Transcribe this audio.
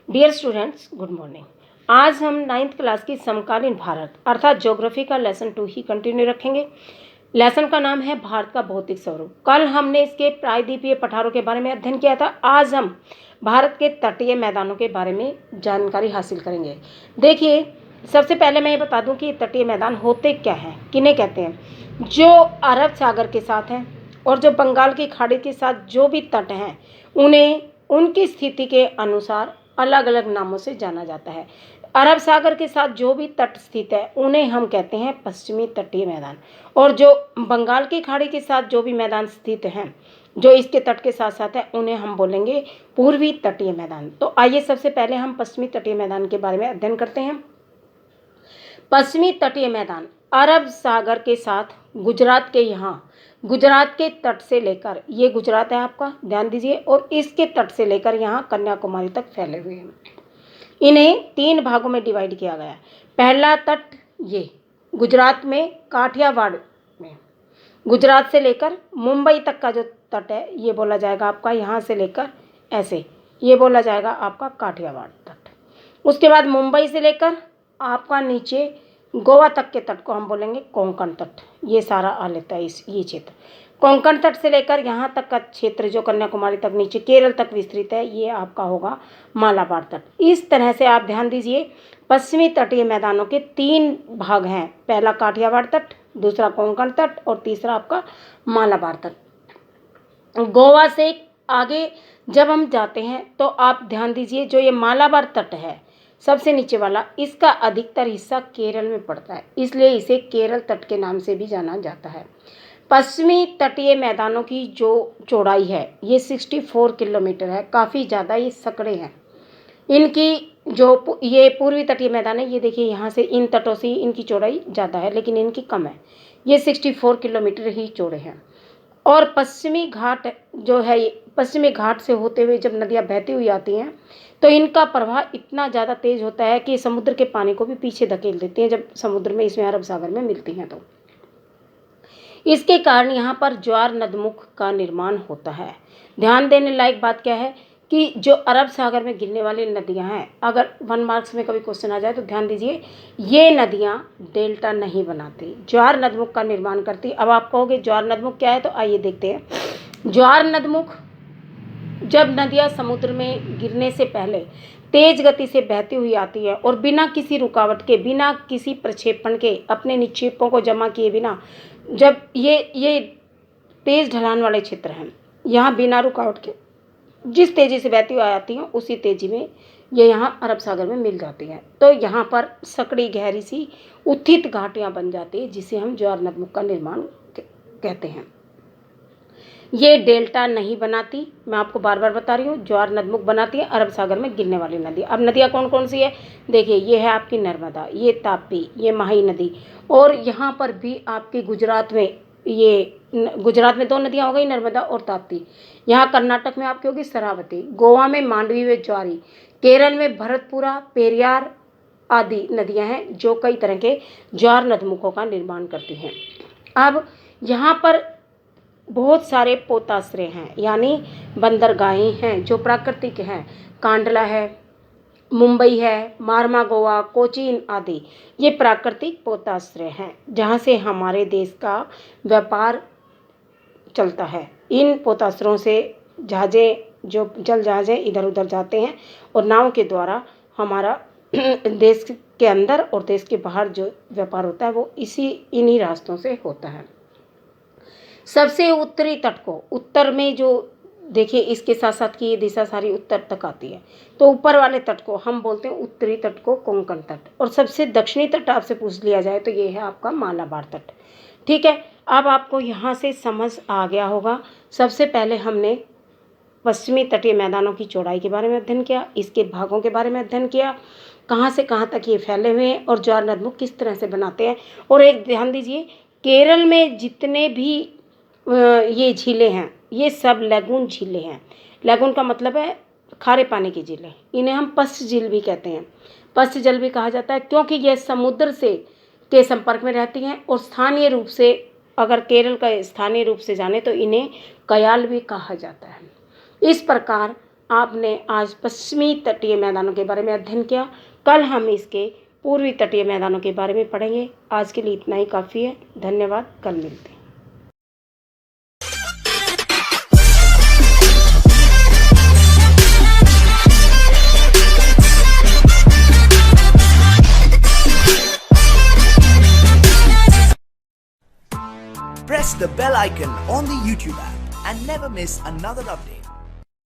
Dear students, good morning. आज हम 9th class की समकालीन भारत अर्थात ज्योग्राफी का लेसन 2 ही कंटिन्यू रखेंगे। लेसन का नाम है भारत का भौतिक स्वरूप। कल हमने इसके प्रायद्वीपीय पठारों के बारे में अध्ययन किया था। आज हम भारत के तटीय मैदानों के बारे में जानकारी हासिल करेंगे। देखिए, सबसे पहले मैं ये बता दूं कि तटीय मैदान होते क्या हैं, किन्हें कहते हैं। जो अरब सागर के साथ हैं और जो बंगाल की खाड़ी के साथ जो भी तट हैं, उन्हें उनकी स्थिति के अनुसार अलग अलग नामों से जाना जाता है। अरब सागर के साथ जो भी तट स्थित है उन्हें हम कहते हैं पश्चिमी तटीय मैदान, और जो बंगाल की खाड़ी के साथ जो भी मैदान स्थित हैं, जो इसके तट के साथ साथ है, उन्हें हम बोलेंगे पूर्वी तटीय मैदान। तो आइए सबसे पहले हम पश्चिमी तटीय मैदान के बारे में अध्ययन करते हैं। पश्चिमी तटीय मैदान अरब सागर के साथ गुजरात के तट से लेकर, ये गुजरात है आपका, ध्यान दीजिए, और इसके तट से लेकर यहाँ कन्याकुमारी तक फैले हुए हैं। इन्हें 3 भागों में डिवाइड किया गया है। पहला तट ये गुजरात में काठियावाड़ में, गुजरात से लेकर मुंबई तक का जो तट है ये बोला जाएगा आपका, यहाँ से लेकर ऐसे ये बोला जाएगा आपका काठियावाड़ तट। उसके बाद मुंबई से लेकर आपका नीचे गोवा तक के तट को हम बोलेंगे कोंकण तट। ये सारा आ लेता है ये क्षेत्र। कोंकण तट से लेकर यहाँ तक का क्षेत्र जो कन्याकुमारी तक नीचे केरल तक विस्तृत है, ये आपका होगा मालाबार तट। इस तरह से आप ध्यान दीजिए, पश्चिमी तटीय मैदानों के 3 भाग हैं। पहला काठियावाड़ तट, दूसरा कोंकण तट और तीसरा आपका मालाबार तट। गोवा से आगे जब हम जाते हैं तो आप ध्यान दीजिए, जो ये मालाबार तट है सबसे नीचे वाला, इसका अधिकतर हिस्सा केरल में पड़ता है, इसलिए इसे केरल तट के नाम से भी जाना जाता है। पश्चिमी तटीय मैदानों की जो चौड़ाई है ये 64 किलोमीटर है, काफ़ी ज़्यादा ये सकड़े हैं। इनकी जो ये पूर्वी तटीय मैदान है, ये देखिए यहाँ से इन तटों से इनकी चौड़ाई ज़्यादा है लेकिन इनकी कम है, ये 64 किलोमीटर ही चौड़े हैं। और पश्चिमी घाट जो है, पश्चिमी घाट से होते हुए जब नदियाँ बहती हुई आती हैं तो इनका प्रवाह इतना ज़्यादा तेज़ होता है कि समुद्र के पानी को भी पीछे धकेल देती हैं जब समुद्र में, इसमें अरब सागर में मिलती हैं। तो इसके कारण यहाँ पर ज्वार नदमुख का निर्माण होता है। ध्यान देने लायक बात क्या है कि जो अरब सागर में गिरने वाली नदियाँ हैं, अगर 1 मार्क्स में कभी क्वेश्चन आ जाए तो ध्यान दीजिए, ये नदियाँ डेल्टा नहीं बनाती, ज्वार नदमुख का निर्माण करती। अब आप कहोगे ज्वार नदमुख क्या है, तो आइए देखते हैं। ज्वार नदमुख जब नदियाँ समुद्र में गिरने से पहले तेज गति से बहती हुई आती है और बिना किसी रुकावट के, बिना किसी प्रक्षेपण के, अपने निक्षेपों को जमा किए बिना, जब ये तेज ढलान वाले क्षेत्र हैं, यहाँ बिना रुकावट के जिस तेज़ी से बहती हुई आती हैं उसी तेज़ी में ये यहाँ अरब सागर में मिल जाती हैं। तो यहाँ पर सकड़ी गहरी सी उत्थित घाटियाँ बन जाती है, जिसे हम ज्वार नदमुख का निर्माण कहते हैं। ये डेल्टा नहीं बनाती, मैं आपको बार बार बता रही हूँ, ज्वार नदमुख बनाती है अरब सागर में गिरने वाली नदी। अब नदियाँ कौन कौन सी है, देखिए, ये है आपकी नर्मदा, ये तापी, ये माही नदी, और यहाँ पर भी आपके गुजरात में, ये गुजरात में 2 नदियाँ हो गई, नर्मदा और ताप्ती। यहाँ कर्नाटक में आपकी होगी शरावती, गोवा में मांडवी व ज्वारी, केरल में भरतपुरा, पेरियार आदि नदियाँ हैं जो कई तरह के ज्वार नदमुखों का निर्माण करती हैं। अब यहाँ पर बहुत सारे पोताश्रय हैं, यानी बंदरगाहें हैं जो प्राकृतिक हैं। कांडला है, मुंबई है, मारमा गोवा, कोचीन आदि, ये प्राकृतिक पोताश्रय हैं जहाँ से हमारे देश का व्यापार चलता है। इन पोताश्रयों से जहाज़ें, जो जल जहाज़ें इधर उधर जाते हैं और नाव के द्वारा हमारा देश के अंदर और देश के बाहर जो व्यापार होता है वो इन्हीं रास्तों से होता है। सबसे उत्तरी तट को, उत्तर में जो देखिए, इसके साथ साथ की ये दिशा सारी उत्तर तक आती है, तो ऊपर वाले तट को हम बोलते हैं उत्तरी तट को कोंकण तट, और सबसे दक्षिणी तट आपसे पूछ लिया जाए तो ये है आपका मालाबार तट। ठीक है, अब आपको यहाँ से समझ आ गया होगा। सबसे पहले हमने पश्चिमी तटीय मैदानों की चौड़ाई के बारे में अध्ययन किया, इसके भागों के बारे में अध्ययन किया, कहाँ से कहाँ तक ये फैले हुए हैं और ज्वार नदमुख किस तरह से बनाते हैं। और एक ध्यान दीजिए, केरल में जितने भी ये झीलें हैं ये सब लैगून झीलें हैं। लैगून का मतलब है खारे पानी की झीलें, इन्हें हम पश्च झील भी कहते हैं। पश्च जल भी कहा जाता है क्योंकि यह समुद्र से के संपर्क में रहती हैं, और स्थानीय रूप से, अगर केरल का स्थानीय रूप से जाने तो इन्हें कयाल भी कहा जाता है। इस प्रकार आपने आज पश्चिमी तटीय मैदानों के बारे में अध्ययन किया। कल हम इसके पूर्वी तटीय मैदानों के बारे में पढ़ेंगे। आज के लिए इतना ही काफ़ी है। धन्यवाद। कल मिलते हैं। Press the bell icon on the YouTube app and never miss another update.